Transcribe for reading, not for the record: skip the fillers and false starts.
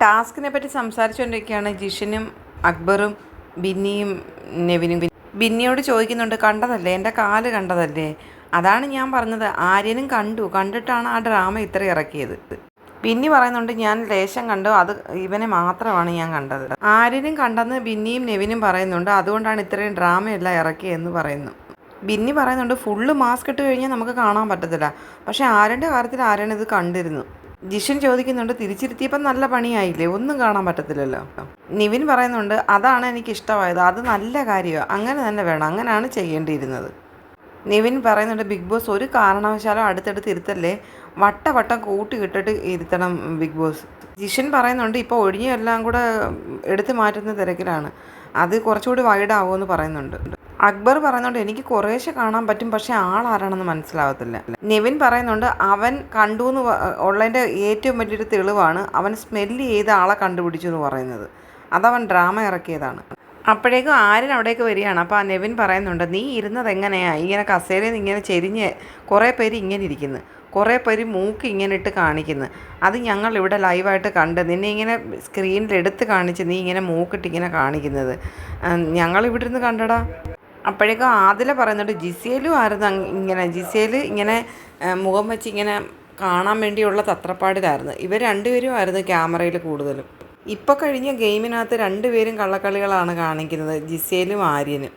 ടാസ്കിനെ പറ്റി സംസാരിച്ചുകൊണ്ടിരിക്കുകയാണ് ജിഷനും അക്ബറും ബിന്നിയും നെവിനും. ബിന്നിയോട് ചോദിക്കുന്നുണ്ട്, കണ്ടതല്ലേ എൻ്റെ കാല് കണ്ടതല്ലേ? അതാണ് ഞാൻ പറഞ്ഞത്, ആര്യനും കണ്ടിട്ടാണ് ആ ഡ്രാമ ഇത്ര ഇറക്കിയത്. ബിന്നി പറയുന്നുണ്ട്, ഞാൻ ലേശം കണ്ടു, അത് ഇവനെ മാത്രമാണ് ഞാൻ കണ്ടത്. ആര്യനും കണ്ടെന്ന് ബിന്നിയും നെവിനും പറയുന്നുണ്ട്, അതുകൊണ്ടാണ് ഇത്രയും ഡ്രാമയെല്ലാം ഇറക്കിയതെന്ന് പറയുന്നു. ബിന്നി പറയുന്നുണ്ട്, ഫുള്ള് മാസ്ക് ഇട്ട് കഴിഞ്ഞാൽ നമുക്ക് കാണാൻ പറ്റത്തില്ല. പക്ഷേ ആര്യൻ്റെ കാര്യത്തിൽ ആര്യൻ ഇത് കണ്ടിരുന്നു. ജിഷൻ ചോദിക്കുന്നുണ്ട്, തിരിച്ചിരുത്തിയപ്പം നല്ല പണിയായില്ലേ, ഒന്നും കാണാൻ പറ്റത്തില്ലല്ലോ. നിവിൻ പറയുന്നുണ്ട്, അതാണ് എനിക്കിഷ്ടമായത്, അത് നല്ല കാര്യമാണ്, അങ്ങനെ തന്നെ വേണം, അങ്ങനെയാണ് ചെയ്യേണ്ടിയിരുന്നത്. നിവിൻ പറയുന്നുണ്ട്, ബിഗ് ബോസ് ഒരു കാരണവശാലും അടുത്തടുത്ത് ഇരുത്തല്ലേ, വട്ടം കൂട്ടിയിട്ടിട്ട് ഇരുത്തണം ബിഗ് ബോസ്. ജിഷൻ പറയുന്നുണ്ട്, ഇപ്പോൾ ഒഴിഞ്ഞെല്ലാം കൂടെ എടുത്തു മാറ്റുന്ന തിരക്കിലാണ്, അത് കുറച്ചുകൂടി വൈഡാവുമെന്ന് പറയുന്നുണ്ട്. അക്ബർ പറയുന്നുണ്ട്, എനിക്ക് കുറേശ്ശെ കാണാൻ പറ്റും, പക്ഷേ ആളാരാണെന്ന് മനസ്സിലാവത്തില്ല. നിവിൻ പറയുന്നുണ്ട്, അവൻ കണ്ടു എന്ന് ഉള്ളതിൻ്റെ ഏറ്റവും വലിയൊരു തെളിവാണ് അവൻ സ്മെല്ല് ചെയ്ത ആളെ കണ്ടുപിടിച്ചു എന്ന് പറയുന്നത്, അതവൻ ഡ്രാമ ഇറക്കിയതാണ്. അപ്പോഴേക്കും ആര്യൻ അവിടേക്ക് വരികയാണ്. അപ്പോൾ ആ നെവിൻ പറയുന്നുണ്ട്, നീ ഇരുന്നത് എങ്ങനെയാണ് ഇങ്ങനെ കസേരയിൽ നിന്ന് ഇങ്ങനെ ചെരിഞ്ഞ്, കുറേ പേര് ഇങ്ങനെ ഇരിക്കുന്നു, കുറേ പേര് മൂക്ക് ഇങ്ങനെ ഇട്ട് കാണിക്കുന്നു, അത് ഞങ്ങൾ ഇവിടെ ലൈവായിട്ട് കണ്ട്, നിന്നെ ഇങ്ങനെ സ്ക്രീനിൽ എടുത്ത് കാണിച്ച് നീ ഇങ്ങനെ മൂക്കിട്ട് ഇങ്ങനെ കാണിക്കുന്നത് ഞങ്ങളിവിടെ ഇരുന്ന് കണ്ടടാ. അപ്പോഴേക്കും ആദില പറയുന്നുണ്ട്, ജിസേലും ആയിരുന്നു ജിസേൽ ഇങ്ങനെ മുഖം വെച്ച് ഇങ്ങനെ കാണാൻ വേണ്ടിയുള്ള തത്രപ്പാടിലായിരുന്നു, ഇവർ രണ്ടുപേരും ആയിരുന്നു ക്യാമറയിൽ കൂടുതലും. ഇപ്പോൾ കഴിഞ്ഞ ഗെയിമിനകത്ത് രണ്ടുപേരും കള്ളക്കളികളാണ് കാണിക്കുന്നത്, ജിസേലും ആര്യനും.